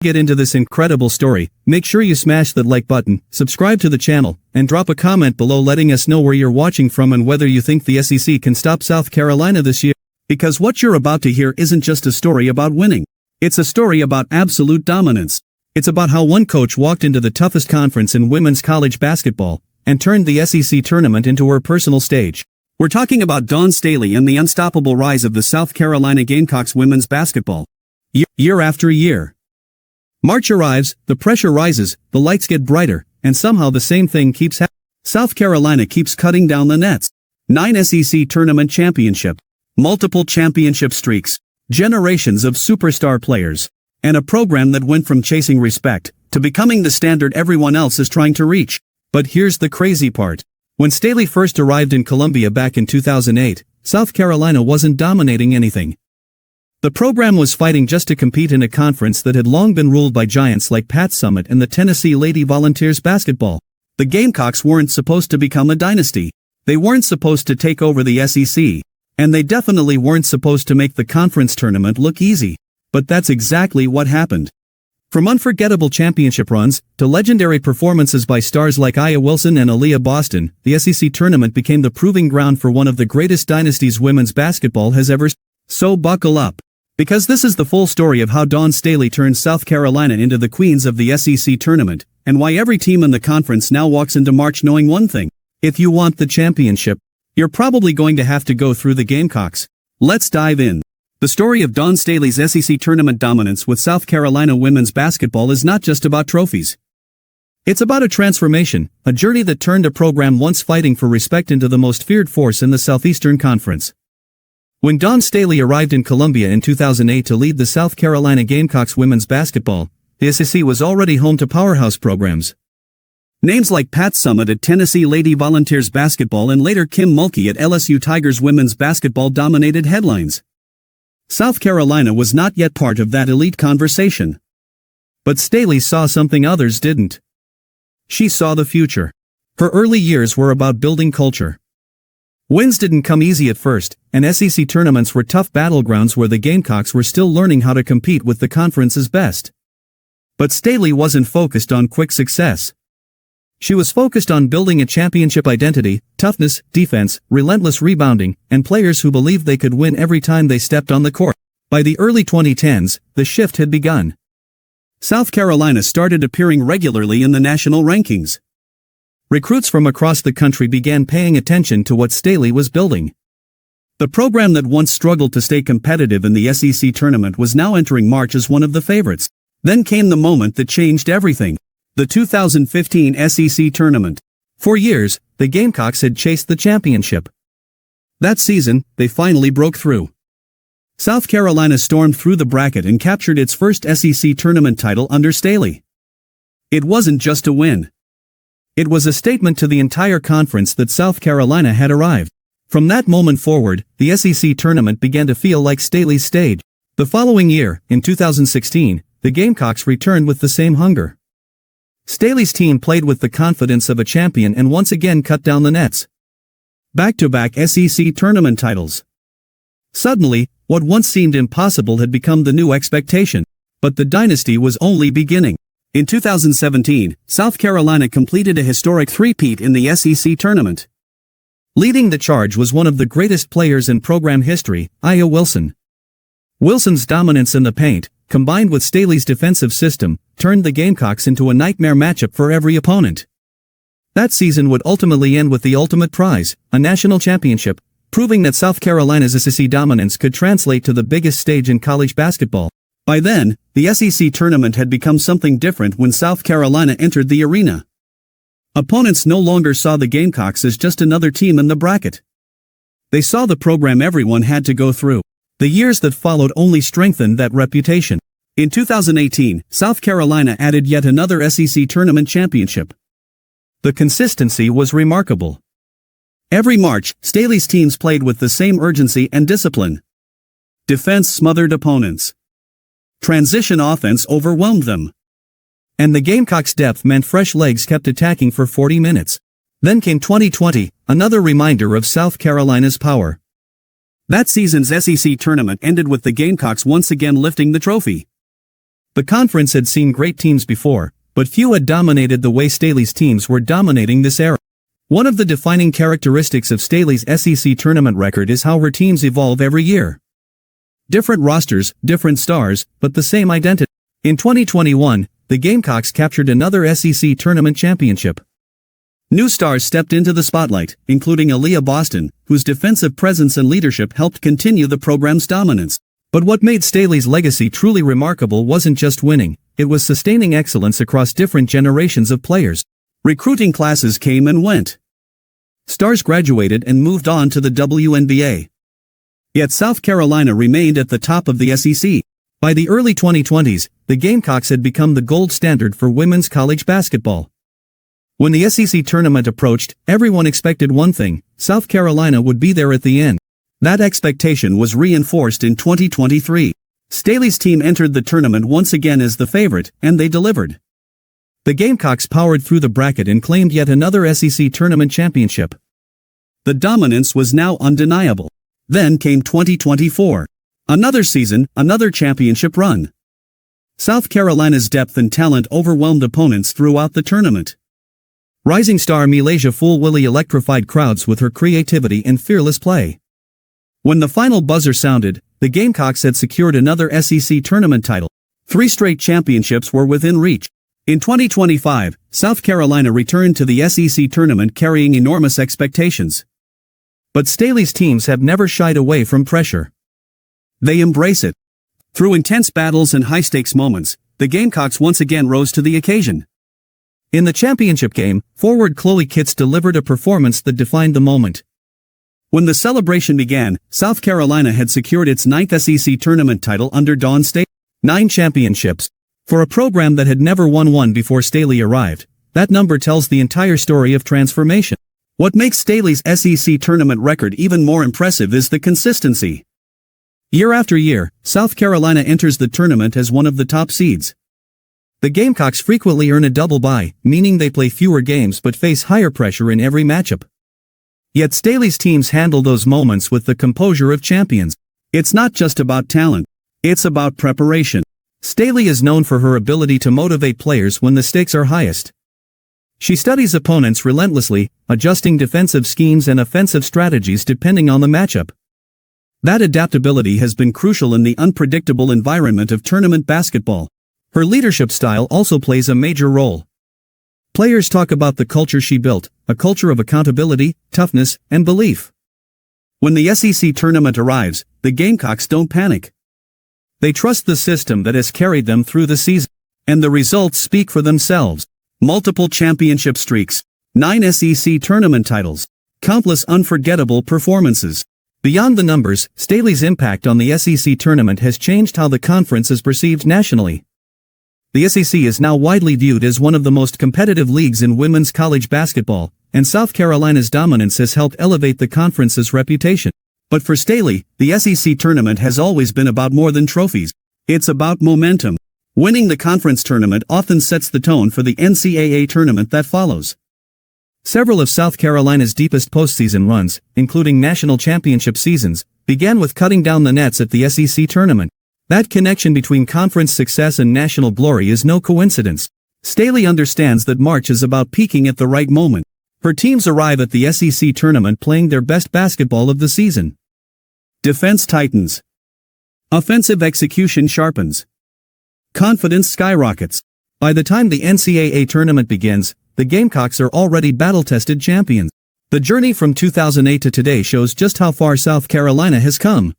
Get into this incredible story, make sure you smash that like button, subscribe to the channel, and drop a comment below letting us know where you're watching from and whether you think the SEC can stop South Carolina this year. Because what you're about to hear isn't just a story about winning. It's a story about absolute dominance. It's about how one coach walked into the toughest conference in women's college basketball and turned the SEC tournament into her personal stage. We're talking about Dawn Staley and the unstoppable rise of the South Carolina Gamecocks women's basketball. Year after year. March arrives, the pressure rises, the lights get brighter, and somehow the same thing keeps happening. South Carolina keeps cutting down the nets. 9 SEC tournament championship, multiple championship streaks, generations of superstar players, and a program that went from chasing respect to becoming the standard everyone else is trying to reach. But here's the crazy part. When Staley first arrived in Columbia back in 2008, South Carolina wasn't dominating anything. The program was fighting just to compete in a conference that had long been ruled by giants like Pat Summitt and the Tennessee Lady Volunteers basketball. The Gamecocks weren't supposed to become a dynasty. They weren't supposed to take over the SEC. And they definitely weren't supposed to make the conference tournament look easy. But that's exactly what happened. From unforgettable championship runs to legendary performances by stars like Aliyah Wilson and Aliyah Boston, the SEC tournament became the proving ground for one of the greatest dynasties women's basketball has ever seen. So buckle up. Because this is the full story of how Dawn Staley turned South Carolina into the queens of the SEC tournament, and why every team in the conference now walks into March knowing one thing. If you want the championship, you're probably going to have to go through the Gamecocks. Let's dive in. The story of Dawn Staley's SEC tournament dominance with South Carolina women's basketball is not just about trophies. It's about a transformation, a journey that turned a program once fighting for respect into the most feared force in the Southeastern Conference. When Dawn Staley arrived in Columbia in 2008 to lead the South Carolina Gamecocks women's basketball, the SEC was already home to powerhouse programs. Names like Pat Summitt at Tennessee Lady Volunteers basketball and later Kim Mulkey at LSU Tigers women's basketball dominated headlines. South Carolina was not yet part of that elite conversation. But Staley saw something others didn't. She saw the future. Her early years were about building culture. Wins didn't come easy at first, and SEC tournaments were tough battlegrounds where the Gamecocks were still learning how to compete with the conference's best. But Staley wasn't focused on quick success. She was focused on building a championship identity, toughness, defense, relentless rebounding, and players who believed they could win every time they stepped on the court. By the early 2010s, the shift had begun. South Carolina started appearing regularly in the national rankings. Recruits from across the country began paying attention to what Staley was building. The program that once struggled to stay competitive in the SEC tournament was now entering March as one of the favorites. Then came the moment that changed everything. The 2015 SEC tournament. For years, the Gamecocks had chased the championship. That season, they finally broke through. South Carolina stormed through the bracket and captured its first SEC tournament title under Staley. It wasn't just a win. It was a statement to the entire conference that South Carolina had arrived. From that moment forward, the SEC tournament began to feel like Staley's stage. The following year, in 2016, the Gamecocks returned with the same hunger. Staley's team played with the confidence of a champion and once again cut down the nets. Back-to-back SEC tournament titles. Suddenly, what once seemed impossible had become the new expectation. But the dynasty was only beginning. In 2017, South Carolina completed a historic three-peat in the SEC tournament. Leading the charge was one of the greatest players in program history, Aliyah Wilson. Wilson's dominance in the paint, combined with Staley's defensive system, turned the Gamecocks into a nightmare matchup for every opponent. That season would ultimately end with the ultimate prize, a national championship, proving that South Carolina's SEC dominance could translate to the biggest stage in college basketball. By then, the SEC tournament had become something different when South Carolina entered the arena. Opponents no longer saw the Gamecocks as just another team in the bracket. They saw the program everyone had to go through. The years that followed only strengthened that reputation. In 2018, South Carolina added yet another SEC tournament championship. The consistency was remarkable. Every March, Staley's teams played with the same urgency and discipline. Defense smothered opponents. Transition offense overwhelmed them. And the Gamecocks' depth meant fresh legs kept attacking for 40 minutes. Then came 2020, another reminder of South Carolina's power. That season's SEC tournament ended with the Gamecocks once again lifting the trophy. The conference had seen great teams before, but few had dominated the way Staley's teams were dominating this era. One of the defining characteristics of Staley's SEC tournament record is how her teams evolve every year. Different rosters, different stars, but the same identity. In 2021, the Gamecocks captured another SEC tournament championship. New stars stepped into the spotlight, including Aliyah Boston, whose defensive presence and leadership helped continue the program's dominance. But what made Staley's legacy truly remarkable wasn't just winning, it was sustaining excellence across different generations of players. Recruiting classes came and went. Stars graduated and moved on to the WNBA. Yet South Carolina remained at the top of the SEC. By the early 2020s, the Gamecocks had become the gold standard for women's college basketball. When the SEC tournament approached, everyone expected one thing: South Carolina would be there at the end. That expectation was reinforced in 2023. Staley's team entered the tournament once again as the favorite, and they delivered. The Gamecocks powered through the bracket and claimed yet another SEC tournament championship. The dominance was now undeniable. Then came 2024. Another season, another championship run. South Carolina's depth and talent overwhelmed opponents throughout the tournament. Rising star Malaysia Fulwilly electrified crowds with her creativity and fearless play. When the final buzzer sounded, the Gamecocks had secured another SEC tournament title. 3 straight championships were within reach. In 2025, South Carolina returned to the SEC tournament carrying enormous expectations. But Staley's teams have never shied away from pressure. They embrace it. Through intense battles and high-stakes moments, the Gamecocks once again rose to the occasion. In the championship game, forward Chloe Kitts delivered a performance that defined the moment. When the celebration began, South Carolina had secured its 9th SEC tournament title under Dawn Staley. 9 championships. For a program that had never won one before Staley arrived, that number tells the entire story of transformation. What makes Staley's SEC tournament record even more impressive is the consistency. Year after year, South Carolina enters the tournament as one of the top seeds. The Gamecocks frequently earn a double bye, meaning they play fewer games but face higher pressure in every matchup. Yet Staley's teams handle those moments with the composure of champions. It's not just about talent. It's about preparation. Staley is known for her ability to motivate players when the stakes are highest. She studies opponents relentlessly, adjusting defensive schemes and offensive strategies depending on the matchup. That adaptability has been crucial in the unpredictable environment of tournament basketball. Her leadership style also plays a major role. Players talk about the culture she built, a culture of accountability, toughness, and belief. When the SEC tournament arrives, the Gamecocks don't panic. They trust the system that has carried them through the season. And the results speak for themselves. Multiple championship streaks, 9 SEC tournament titles, countless unforgettable performances. Beyond the numbers, Staley's impact on the SEC tournament has changed how the conference is perceived nationally. The SEC is now widely viewed as one of the most competitive leagues in women's college basketball, and South Carolina's dominance has helped elevate the conference's reputation. But for Staley, the SEC tournament has always been about more than trophies. It's about momentum. Winning the conference tournament often sets the tone for the NCAA tournament that follows. Several of South Carolina's deepest postseason runs, including national championship seasons, began with cutting down the nets at the SEC tournament. That connection between conference success and national glory is no coincidence. Staley understands that March is about peaking at the right moment. Her teams arrive at the SEC tournament playing their best basketball of the season. Defense tightens. Offensive execution sharpens. Confidence skyrockets. By the time the NCAA tournament begins, the Gamecocks are already battle-tested champions. The journey from 2008 to today shows just how far South Carolina has come.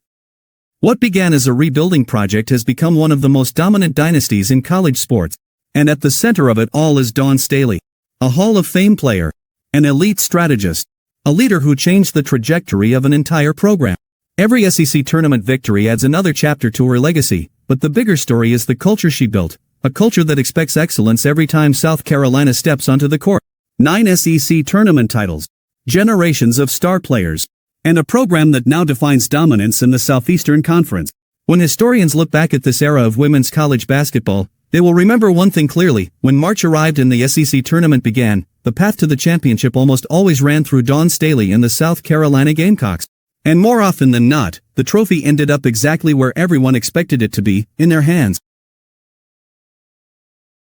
What began as a rebuilding project has become one of the most dominant dynasties in college sports. And at the center of it all is Dawn Staley, a Hall of Fame player, an elite strategist, a leader who changed the trajectory of an entire program. Every SEC tournament victory adds another chapter to her legacy, but the bigger story is the culture she built, a culture that expects excellence every time South Carolina steps onto the court. 9 SEC tournament titles, generations of star players, and a program that now defines dominance in the Southeastern Conference. When historians look back at this era of women's college basketball, they will remember one thing clearly: when March arrived and the SEC tournament began, the path to the championship almost always ran through Dawn Staley and the South Carolina Gamecocks. And more often than not, the trophy ended up exactly where everyone expected it to be, in their hands.